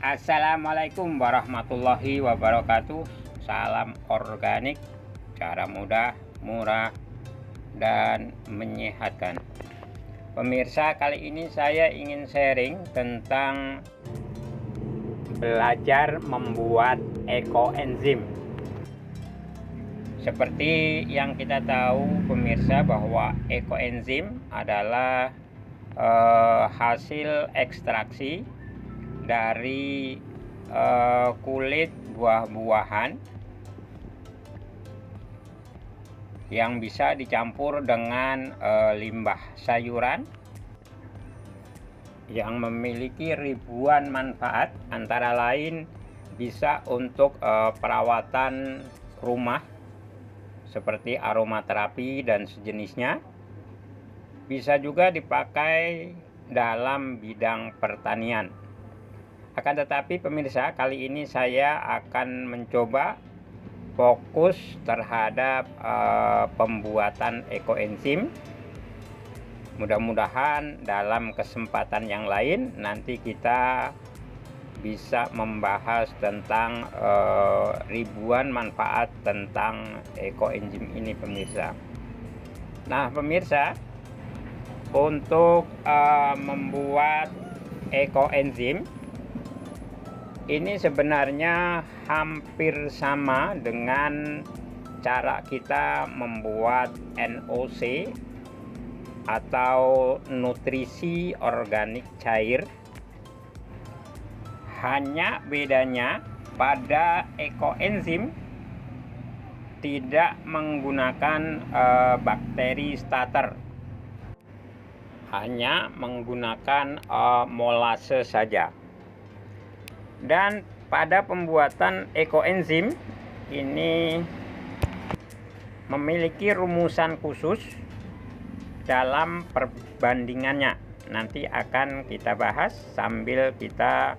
Assalamualaikum warahmatullahi wabarakatuh. Salam organik, cara mudah, murah, dan menyehatkan. Pemirsa, kali ini saya ingin sharing tentang belajar membuat ekoenzim. Seperti yang kita tahu pemirsa, bahwa ekoenzim adalah hasil ekstraksi dari kulit buah-buahan yang bisa dicampur dengan limbah sayuran yang memiliki ribuan manfaat, antara lain bisa untuk perawatan rumah seperti aromaterapi dan sejenisnya. Bisa juga dipakai dalam bidang pertanian. Akan tetapi pemirsa, kali ini saya akan mencoba fokus terhadap pembuatan ekoenzim. Mudah-mudahan dalam kesempatan yang lain nanti kita bisa membahas tentang ribuan manfaat tentang ekoenzim ini pemirsa. Nah pemirsa, untuk membuat ekoenzim ini sebenarnya hampir sama dengan cara kita membuat NOC atau nutrisi organik cair. Hanya bedanya pada ekoenzim tidak menggunakan bakteri starter, hanya menggunakan molase saja. Dan pada pembuatan ekoenzim ini memiliki rumusan khusus dalam perbandingannya. Nanti akan kita bahas sambil kita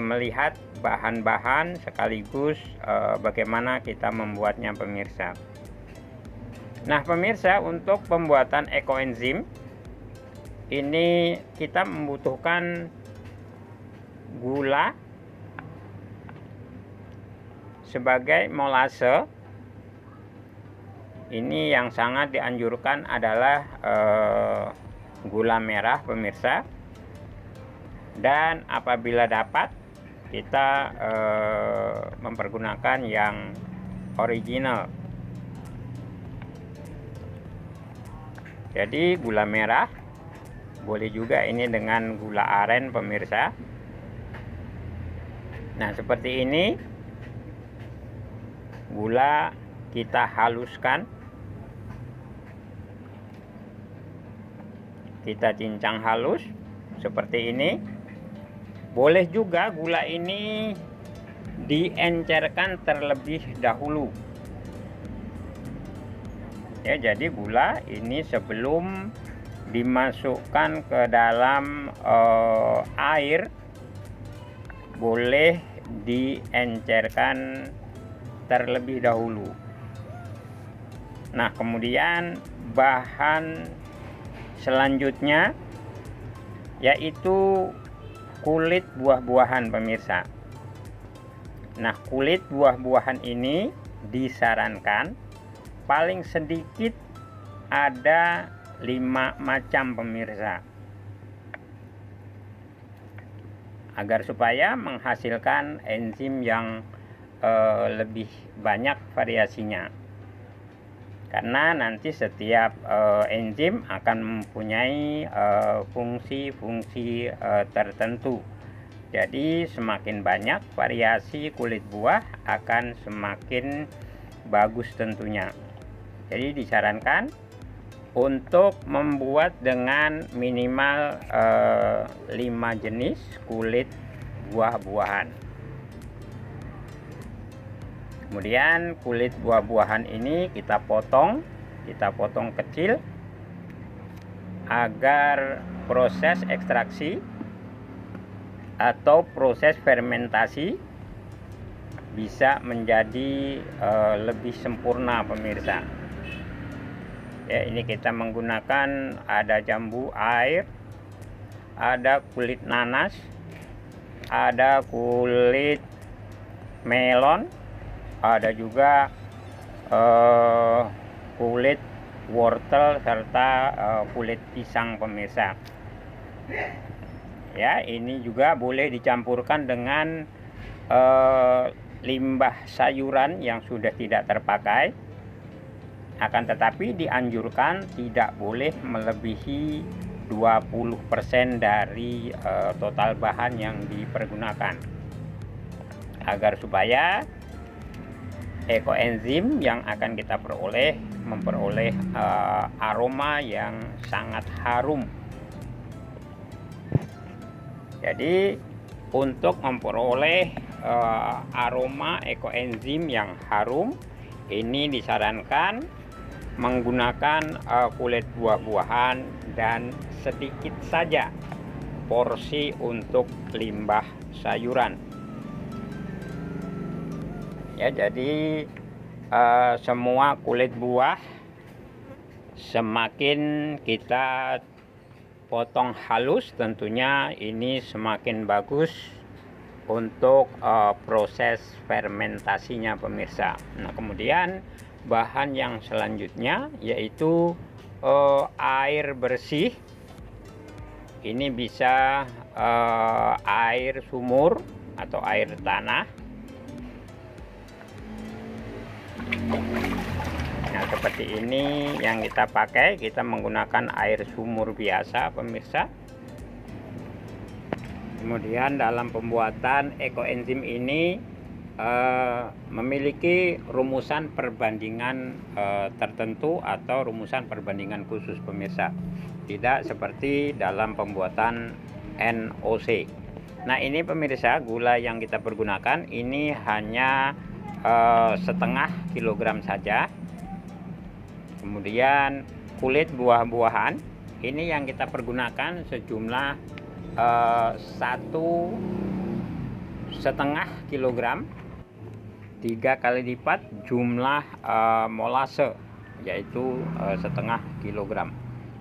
melihat bahan-bahan sekaligus bagaimana kita membuatnya pemirsa. Nah pemirsa, untuk pembuatan ekoenzim ini kita membutuhkan gula sebagai molase. Ini yang sangat dianjurkan adalah gula merah pemirsa. Dan apabila dapat, kita mempergunakan yang original. Jadi gula merah, boleh juga ini dengan gula aren pemirsa. Nah seperti ini, gula kita haluskan, kita cincang halus seperti ini. Boleh juga gula ini diencerkan terlebih dahulu. Ya, jadi gula ini sebelum dimasukkan ke dalam air boleh diencerkan terlebih dahulu. Nah kemudian bahan selanjutnya yaitu kulit buah-buahan pemirsa. Nah kulit buah-buahan ini disarankan paling sedikit ada 5 macam pemirsa, agar supaya menghasilkan enzim yang lebih banyak variasinya. Karena nanti setiap enzim akan mempunyai fungsi-fungsi tertentu. Jadi semakin banyak variasi kulit buah akan semakin bagus tentunya. Jadi disarankan untuk membuat dengan minimal 5 jenis kulit buah-buahan. Kemudian kulit buah-buahan ini kita potong kecil agar proses ekstraksi atau proses fermentasi bisa menjadi lebih sempurna pemirsa. Ya, ini kita menggunakan ada jambu air, ada kulit nanas, ada kulit melon, ada juga kulit wortel serta kulit pisang pemirsa. Ya, ini juga boleh dicampurkan dengan limbah sayuran yang sudah tidak terpakai. Akan tetapi dianjurkan tidak boleh melebihi 20% dari total bahan yang dipergunakan, agar supaya ekoenzim yang akan kita memperoleh aroma yang sangat harum. Jadi untuk memperoleh aroma ekoenzim yang harum, ini disarankan menggunakan kulit buah-buahan dan sedikit saja porsi untuk limbah sayuran. Ya, jadi semua kulit buah semakin kita potong halus, tentunya ini semakin bagus untuk proses fermentasinya pemirsa. Nah, kemudian bahan yang selanjutnya yaitu air bersih. Ini bisa air sumur atau air tanah. Nah, seperti ini yang kita pakai, kita menggunakan air sumur biasa pemirsa. Kemudian dalam pembuatan ekoenzim ini memiliki rumusan perbandingan tertentu atau rumusan perbandingan khusus pemirsa. Tidak seperti dalam pembuatan NOC. Nah, ini pemirsa, gula yang kita pergunakan ini hanya setengah kilogram saja. Kemudian kulit buah-buahan ini yang kita pergunakan sejumlah 1,5 kilogram, 3 kali lipat jumlah molase, yaitu setengah kilogram.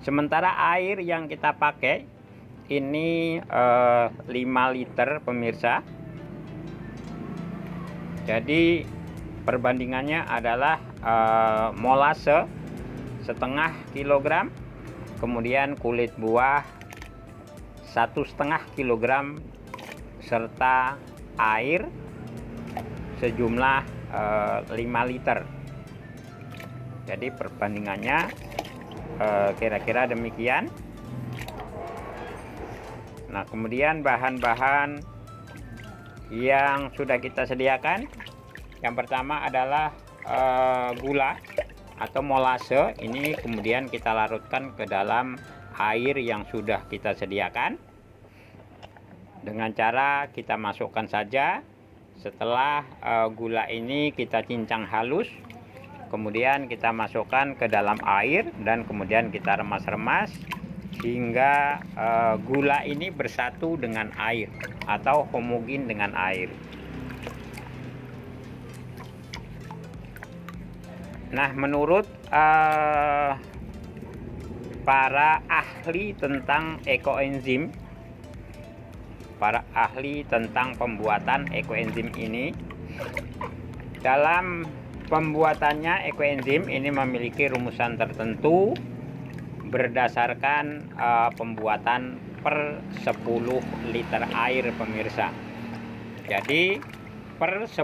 Sementara air yang kita pakai ini 5 liter pemirsa. Jadi perbandingannya adalah molase setengah kilogram, kemudian kulit buah 1,5 kilogram, serta air sejumlah 5 liter. Jadi perbandingannya kira-kira demikian. Nah, kemudian bahan-bahan yang sudah kita sediakan, yang pertama adalah gula atau molase. Ini kemudian kita larutkan ke dalam air yang sudah kita sediakan dengan cara kita masukkan saja. Setelah gula ini kita cincang halus, kemudian kita masukkan ke dalam air dan kemudian kita remas-remas hingga gula ini bersatu dengan air atau homogen dengan air. Nah, menurut para ahli tentang ekoenzim, para ahli tentang pembuatan ekoenzim ini, dalam pembuatannya ekoenzim ini memiliki rumusan tertentu berdasarkan pembuatan per 10 liter air pemirsa. Jadi per 10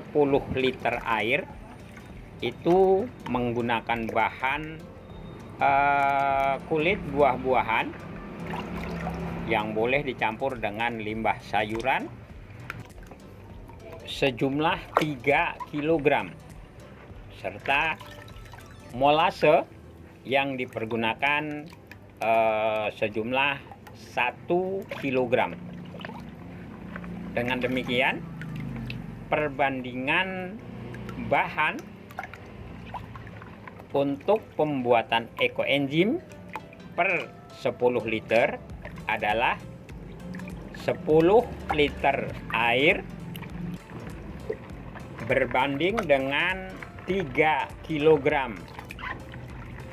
liter air itu menggunakan bahan kulit buah-buahan yang boleh dicampur dengan limbah sayuran sejumlah 3 kg, serta molase yang dipergunakan sejumlah 1 kg. Dengan demikian, perbandingan bahan untuk pembuatan ekoenzim per 10 liter adalah 10 liter air berbanding dengan 3 kg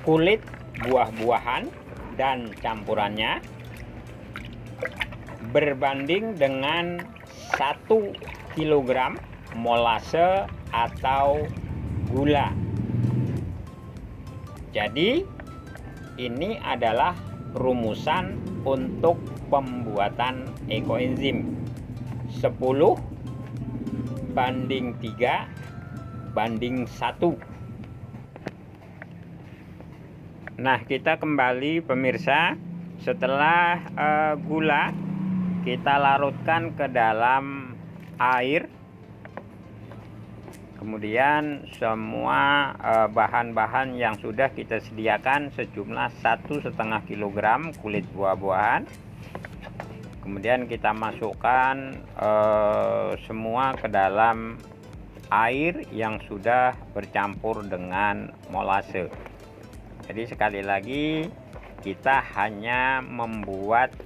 kulit buah-buahan dan campurannya berbanding dengan 1 kilogram molase atau gula. Jadi ini adalah rumusan untuk pembuatan ekoenzim 10:3:1. Nah, kita kembali pemirsa, setelah gula kita larutkan ke dalam air. Kemudian semua bahan-bahan yang sudah kita sediakan sejumlah 1,5 kilogram kulit buah-buahan. Kemudian kita masukkan semua ke dalam air yang sudah bercampur dengan molase. Jadi sekali lagi kita hanya membuat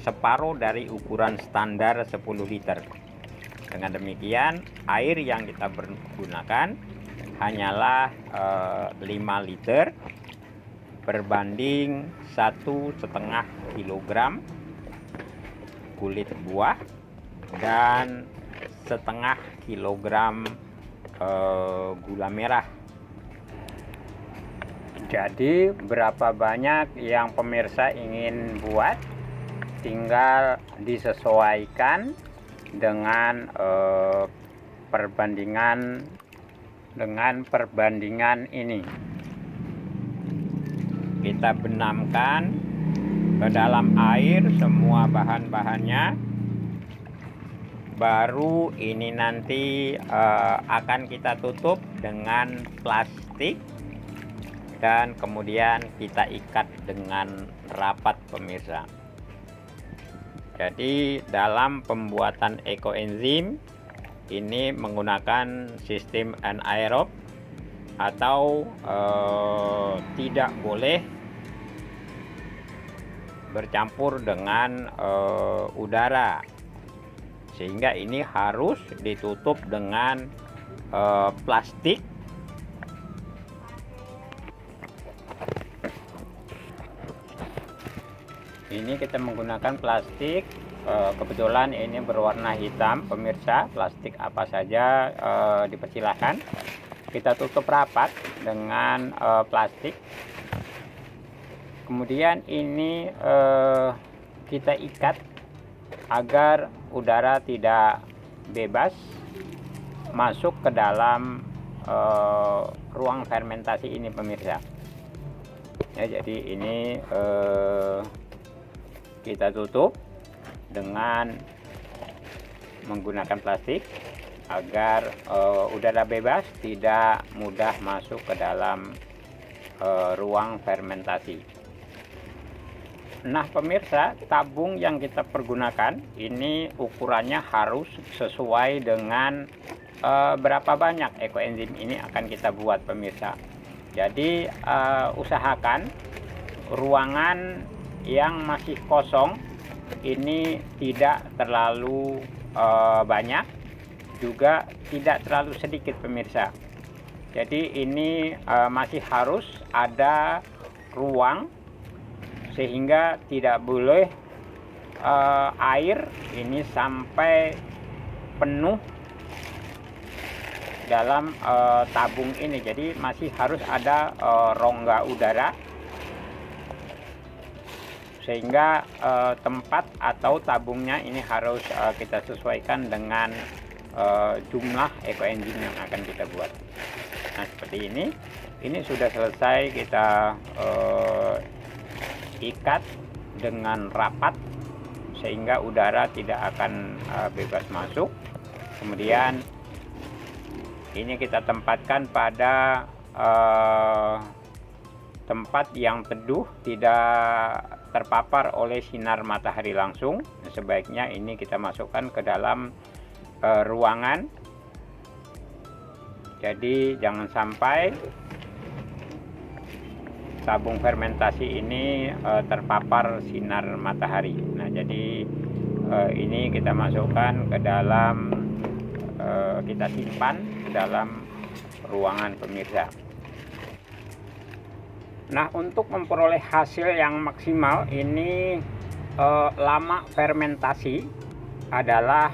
separuh dari ukuran standar 10 liter. Dengan demikian air yang kita gunakan hanyalah 5 liter berbanding 1,5 kilogram kulit buah dan setengah kilogram gula merah. Jadi berapa banyak yang pemirsa ingin buat, tinggal disesuaikan dengan perbandingan ini. Kita benamkan ke dalam air semua bahan-bahannya, baru ini nanti akan kita tutup dengan plastik dan kemudian kita ikat dengan rapat pemirsa. Jadi dalam pembuatan ekoenzim ini menggunakan sistem anaerob atau tidak boleh bercampur dengan udara, sehingga ini harus ditutup dengan plastik. Ini kita menggunakan plastik, kebetulan ini berwarna hitam pemirsa. Plastik apa saja dipersilahkan. Kita tutup rapat dengan plastik. Kemudian ini kita ikat agar udara tidak bebas masuk ke dalam ruang fermentasi ini pemirsa. Ya, jadi ini kita tutup dengan menggunakan plastik agar udara bebas tidak mudah masuk ke dalam ruang fermentasi. Nah pemirsa, tabung yang kita pergunakan ini ukurannya harus sesuai dengan berapa banyak ekoenzim ini akan kita buat pemirsa. Jadi usahakan ruangan yang masih kosong ini tidak terlalu banyak, juga tidak terlalu sedikit pemirsa. Jadi ini masih harus ada ruang, sehingga tidak boleh air ini sampai penuh dalam tabung ini. Jadi masih harus ada rongga udara, sehingga tempat atau tabungnya ini harus kita sesuaikan dengan jumlah ekoenzim yang akan kita buat. Nah seperti ini sudah selesai kita ikat dengan rapat sehingga udara tidak akan bebas masuk. Kemudian ini kita tempatkan pada tempat yang teduh, tidak terpapar oleh sinar matahari langsung. Sebaiknya ini kita masukkan ke dalam ruangan. Jadi jangan sampai tabung fermentasi ini terpapar sinar matahari. Nah jadi ini kita masukkan ke dalam, kita simpan ke dalam ruangan pemirsa. Nah untuk memperoleh hasil yang maksimal ini lama fermentasi adalah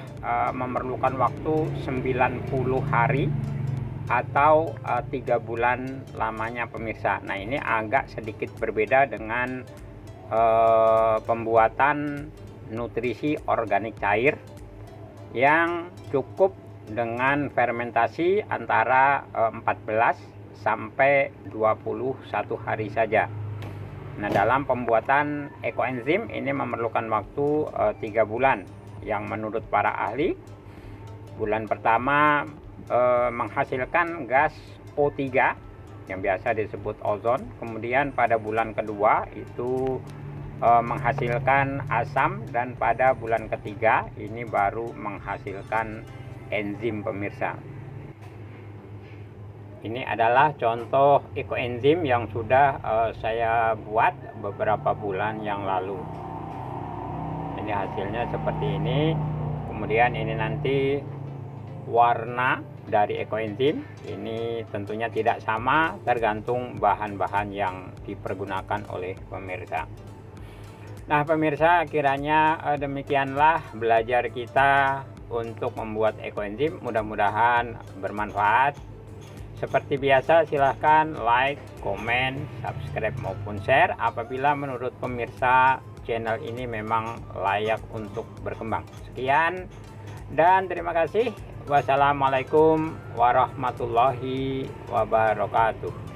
memerlukan waktu 90 hari atau 3 bulan lamanya pemirsa. Nah, ini agak sedikit berbeda dengan pembuatan nutrisi organik cair yang cukup dengan fermentasi antara 14 sampai 21 hari saja. Nah, dalam pembuatan ekoenzim ini memerlukan waktu 3 bulan, yang menurut para ahli bulan pertama menghasilkan gas O3 yang biasa disebut ozon. Kemudian pada bulan kedua itu menghasilkan asam, dan pada bulan ketiga ini baru menghasilkan enzim pemirsa. Ini adalah contoh ekoenzim yang sudah saya buat beberapa bulan yang lalu. Ini hasilnya seperti ini. Kemudian ini nanti warna dari ekoenzim. Ini tentunya tidak sama, tergantung bahan-bahan yang dipergunakan oleh pemirsa. Nah pemirsa, kiranya demikianlah belajar kita untuk membuat ekoenzim. Mudah-mudahan bermanfaat. Seperti biasa, silahkan like, komen, subscribe maupun share apabila menurut pemirsa channel ini memang layak untuk berkembang. Sekian dan terima kasih. Wassalamualaikum warahmatullahi wabarakatuh.